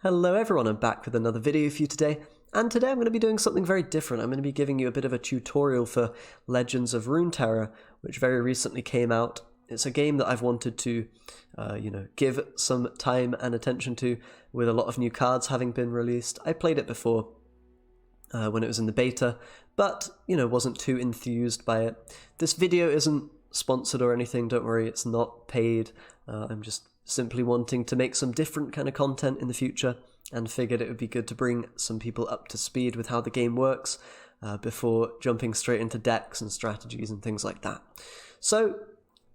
Hello everyone, I'm back with another video for you today, and today I'm going to be doing something very different. I'm going to be giving you a bit of a tutorial for Legends of Runeterra, which very recently came out. It's a game that I've wanted to, give some time and attention to, with a lot of new cards having been released. I played it before when it was in the beta, but, wasn't too enthused by it. This video isn't sponsored or anything, don't worry, it's not paid. I'm just simply wanting to make some different kind of content in the future, and figured it would be good to bring some people up to speed with how the game works before jumping straight into decks and strategies and things like that. So,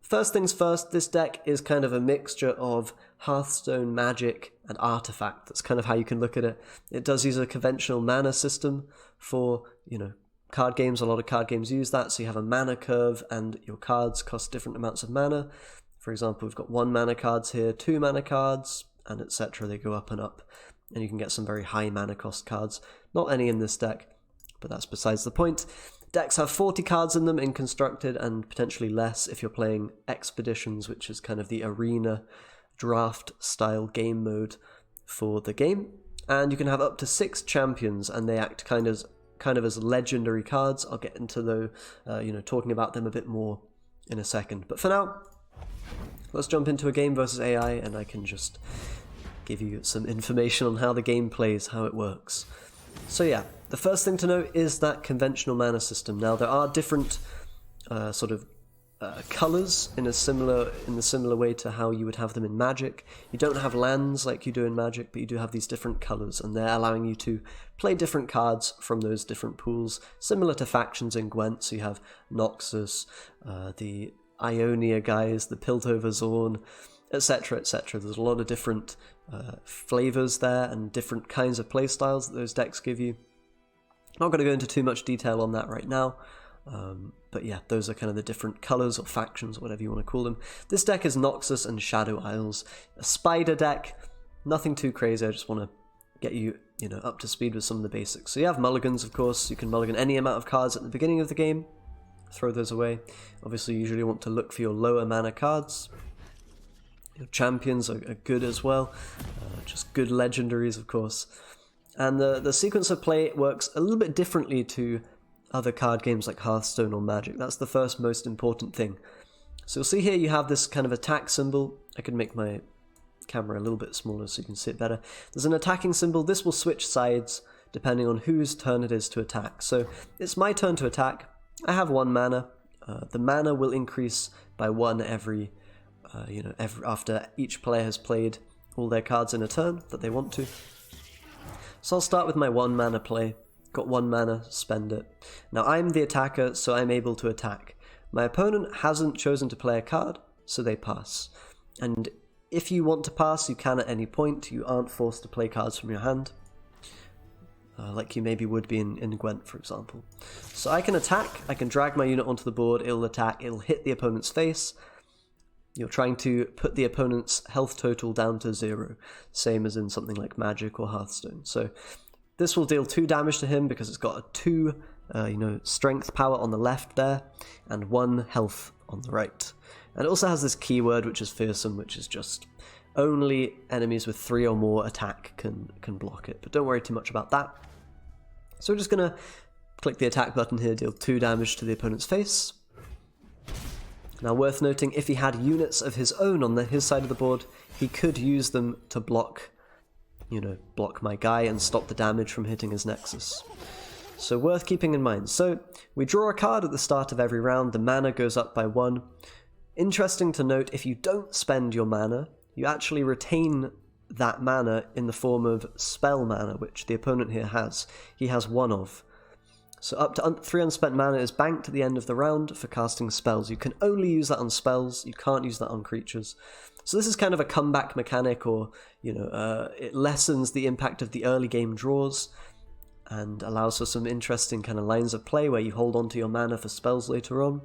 first things first, this deck is kind of a mixture of Hearthstone, Magic, and Artifact. That's kind of how you can look at it. It does use a conventional mana system for, card games. A lot of card games use that, so you have a mana curve, and your cards cost different amounts of mana. For example, we've got 1 mana cards here, 2 mana cards, and etc. They go up and up, and you can get some very high mana cost cards. Not any in this deck, but that's besides the point. Decks have 40 cards in them in Constructed, and potentially less if you're playing Expeditions, which is kind of the arena draft style game mode for the game. And you can have up to 6 champions, and they act kind of as legendary cards. I'll get into talking about them a bit more in a second. But for now, let's jump into a game versus AI, and I can just give you some information on how the game plays, how it works. So yeah, the first thing to note is that conventional mana system. Now there are different colors in the similar way to how you would have them in Magic. You don't have lands like you do in Magic, but you do have these different colors, and they're allowing you to play different cards from those different pools, similar to factions in Gwent. So you have Noxus, the Ionia guys, the Piltover Zorn, etc, etc. There's a lot of different flavors there and different kinds of playstyles that those decks give you. I'm not going to go into too much detail on that right now, but yeah, those are kind of the different colors or factions, or whatever you want to call them. This deck is Noxus and Shadow Isles, a spider deck, nothing too crazy. I just want to get you, up to speed with some of the basics. So you have mulligans, of course. You can mulligan any amount of cards at the beginning of the game, throw those away. Obviously, you usually want to look for your lower mana cards. Your champions are good as well, just good legendaries, of course. And the sequence of play works a little bit differently to other card games like Hearthstone or Magic. That's the first most important thing. So you'll see here you have this kind of attack symbol. I can make my camera a little bit smaller so you can see it better. There's an attacking symbol. This will switch sides depending on whose turn it is to attack. So it's my turn to attack. I have 1 mana. The mana will increase by 1 every after each player has played all their cards in a turn that they want to. So I'll start with my 1 mana play. Got 1 mana, spend it. Now I'm the attacker, so I'm able to attack. My opponent hasn't chosen to play a card, so they pass. And if you want to pass, you can at any point. You aren't forced to play cards from your hand, like you maybe would be in Gwent, for example. So I can attack, I can drag my unit onto the board, it'll attack, it'll hit the opponent's face. You're trying to put the opponent's health total down to 0, same as in something like Magic or Hearthstone. So this will deal 2 damage to him because it's got a 2 strength power on the left there, and 1 health on the right. And it also has this keyword, which is fearsome, which is just only enemies with 3 or more attack can block it. But don't worry too much about that. So we're just going to click the attack button here, deal 2 damage to the opponent's face. Now worth noting, if he had units of his own on his side of the board, he could use them to block my guy and stop the damage from hitting his nexus. So worth keeping in mind. So we draw a card at the start of every round, the mana goes up by 1. Interesting to note, if you don't spend your mana, you actually retain that mana in the form of spell mana, which the opponent here has. He has 1 of. So up to 3 unspent mana is banked at the end of the round for casting spells. You can only use that on spells, you can't use that on creatures. So this is kind of a comeback mechanic, or, it lessens the impact of the early game draws and allows for some interesting kind of lines of play where you hold on to your mana for spells later on.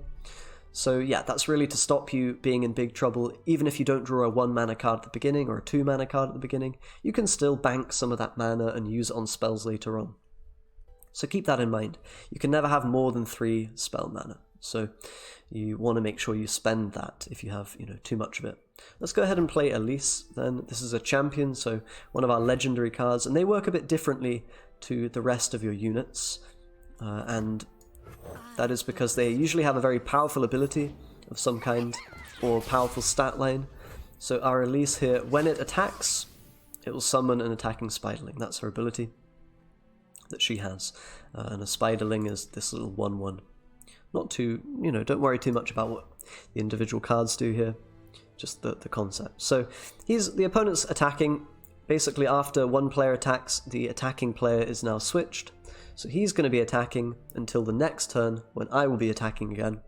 So yeah, that's really to stop you being in big trouble. Even if you don't draw a 1 mana card at the beginning or a 2 mana card at the beginning, you can still bank some of that mana and use it on spells later on. So keep that in mind. You can never have more than 3 spell mana. So you want to make sure you spend that if you have, too much of it. Let's go ahead and play Elise then. This is a champion, so one of our legendary cards, and they work a bit differently to the rest of your units, and that is because they usually have a very powerful ability of some kind, or powerful stat line. So our Elise here, when it attacks, it will summon an attacking spiderling. That's her ability that she has. And a spiderling is this little 1/1. Not too, don't worry too much about what the individual cards do here, just the concept. So the opponent's attacking. Basically, after one player attacks, the attacking player is now switched. So he's going to be attacking until the next turn, when I will be attacking again,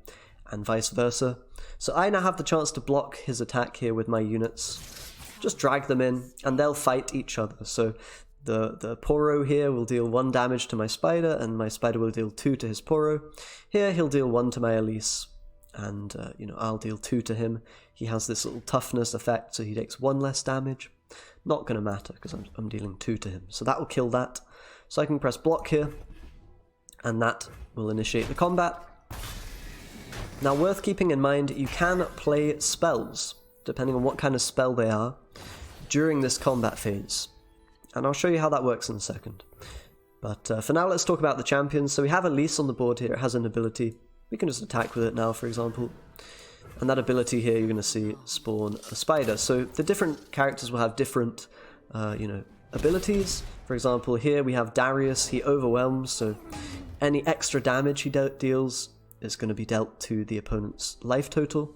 and vice versa. So I now have the chance to block his attack here with my units. Just drag them in, and they'll fight each other. So the Poro here will deal 1 damage to my spider, and my spider will deal 2 to his Poro. Here he'll deal 1 to my Elise, and I'll deal 2 to him. He has this little toughness effect, so he takes 1 less damage. Not going to matter, because I'm dealing 2 to him. So that will kill that. So I can press block here, and that will initiate the combat. Now, worth keeping in mind, you can play spells, depending on what kind of spell they are, during this combat phase. And I'll show you how that works in a second. But for now, let's talk about the champions. So we have Elise on the board here. It has an ability. We can just attack with it now, for example. And that ability here, you're going to see spawn a spider. So the different characters will have different, abilities. For example, here we have Darius. He overwhelms, so any extra damage he deals is going to be dealt to the opponent's life total.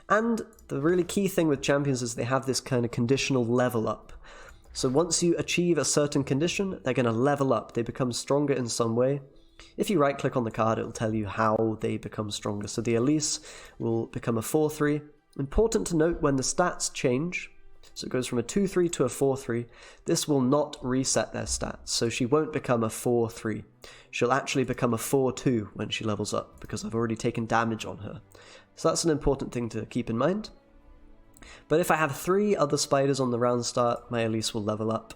And the really key thing with champions is they have this kind of conditional level up. So once you achieve a certain condition, they're going to level up. They become stronger in some way. If you right-click on the card, it'll tell you how they become stronger. So the Elise will become a 4/3. Important to note, when the stats change, so it goes from a 2/3 to a 4/3, this will not reset their stats. So she won't become a 4/3. She'll actually become a 4/2 when she levels up, because I've already taken damage on her. So that's an important thing to keep in mind. But if I have 3 other spiders on the round start, my Elise will level up,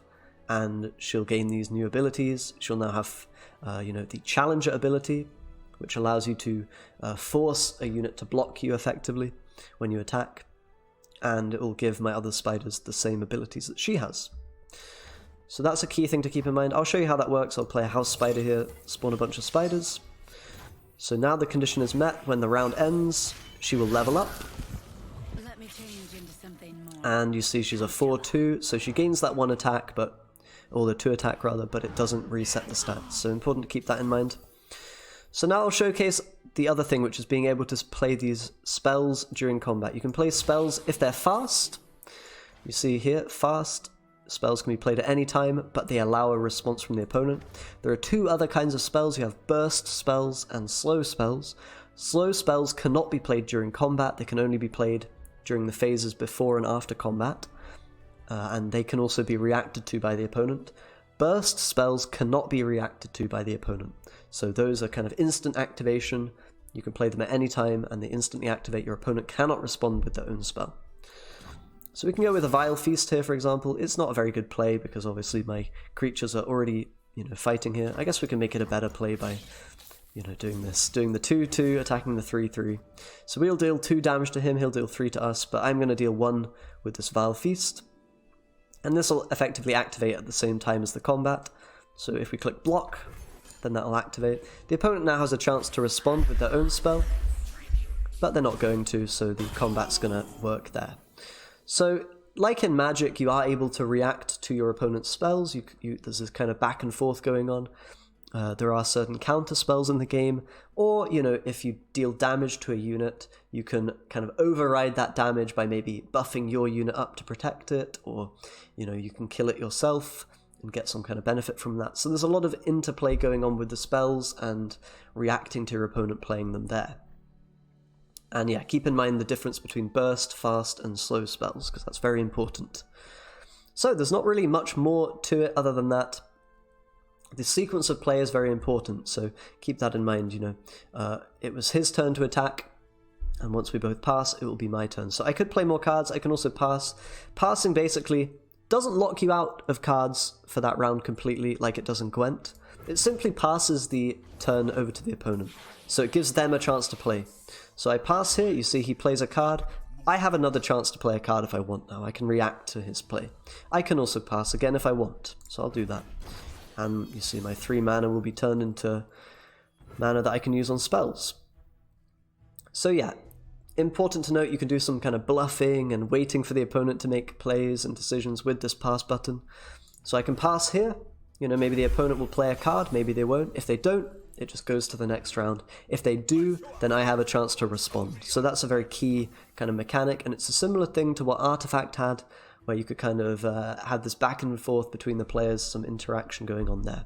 and she'll gain these new abilities. She'll now have the Challenger ability, which allows you to force a unit to block you effectively when you attack, and it will give my other spiders the same abilities that she has. So that's a key thing to keep in mind. I'll show you how that works. I'll play a house spider here, spawn a bunch of spiders. So now the condition is met. When the round ends, she will level up. Let me change into something more. And you see she's a 4/2, so she gains that 1 attack, or the 2 attack rather, but it doesn't reset the stats. So important to keep that in mind. So now I'll showcase the other thing, which is being able to play these spells during combat. You can play spells if they're fast. You see here, fast spells can be played at any time, but they allow a response from the opponent. There are 2 other kinds of spells. You have burst spells and slow spells. Slow spells cannot be played during combat. They can only be played during the phases before and after combat. And they can also be reacted to by the opponent. Burst spells cannot be reacted to by the opponent. So those are kind of instant activation. You can play them at any time, and they instantly activate. Your opponent cannot respond with their own spell. So we can go with a Vile Feast here, for example. It's not a very good play, because obviously my creatures are already fighting here. I guess we can make it a better play by doing the 2/2, attacking the 3/3. So we'll deal 2 damage to him, he'll deal 3 to us, but I'm going to deal 1 with this Vile Feast. And this will effectively activate at the same time as the combat. So if we click block, then that will activate. The opponent now has a chance to respond with their own spell, but they're not going to, so the combat's going to work there. So, like in Magic, you are able to react to your opponent's spells. There's this kind of back and forth going on. There are certain counter spells in the game, or, if you deal damage to a unit, you can kind of override that damage by maybe buffing your unit up to protect it, or, you can kill it yourself and get some kind of benefit from that. So there's a lot of interplay going on with the spells and reacting to your opponent playing them there. And yeah, keep in mind the difference between burst, fast, and slow spells, because that's very important. So there's not really much more to it other than that. The sequence of play is very important, so keep that in mind. It was his turn to attack, and once we both pass, it will be my turn. So I could play more cards, I can also pass. Passing basically doesn't lock you out of cards for that round completely like it does in Gwent. It simply passes the turn over to the opponent, so it gives them a chance to play. So I pass here, you see he plays a card, I have another chance to play a card if I want now. I can react to his play. I can also pass again if I want, so I'll do that. And you see my 3 mana will be turned into mana that I can use on spells. So yeah, important to note, you can do some kind of bluffing and waiting for the opponent to make plays and decisions with this pass button. So I can pass here, you know, maybe the opponent will play a card, maybe they won't. If they don't, it just goes to the next round. If they do, then I have a chance to respond. So that's a very key kind of mechanic, and it's a similar thing to what Artifact had, where you could kind of have this back and forth between the players, some interaction going on there.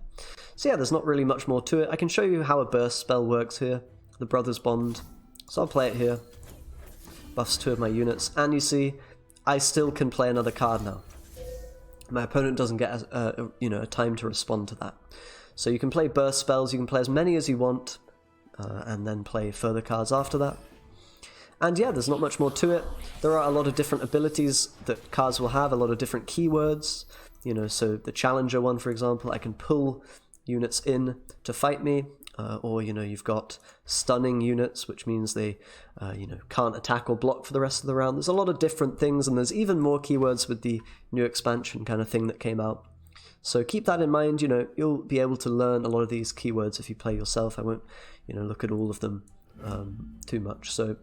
So yeah, there's not really much more to it. I can show you how a burst spell works here, the Brothers Bond. So I'll play it here. Buffs 2 of my units, and you see, I still can play another card now. My opponent doesn't get a time to respond to that. So you can play burst spells, you can play as many as you want, and then play further cards after that. And yeah, there's not much more to it. There are a lot of different abilities that cards will have, a lot of different keywords. You know, so the Challenger one, for example, I can pull units in to fight me, or, you know, you've got stunning units, which means they, can't attack or block for the rest of the round. There's a lot of different things, and there's even more keywords with the new expansion kind of thing that came out. So keep that in mind. You know, you'll be able to learn a lot of these keywords if you play yourself. I won't, look at all of them too much. So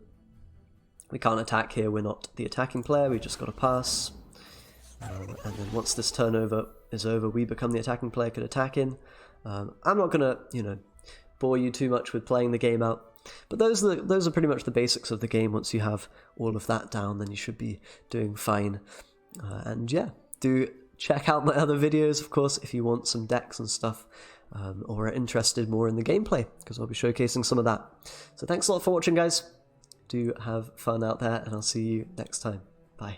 we can't attack here. We're not the attacking player. We just got to pass. And then once this turnover is over, we become the attacking player, could attack in. I'm not going to, bore you too much with playing the game out. But those are pretty much the basics of the game. Once you have all of that down, then you should be doing fine. And yeah, do check out my other videos, of course, if you want some decks and stuff, or are interested more in the gameplay, because I'll be showcasing some of that. So thanks a lot for watching, guys. Do have fun out there, and I'll see you next time. Bye.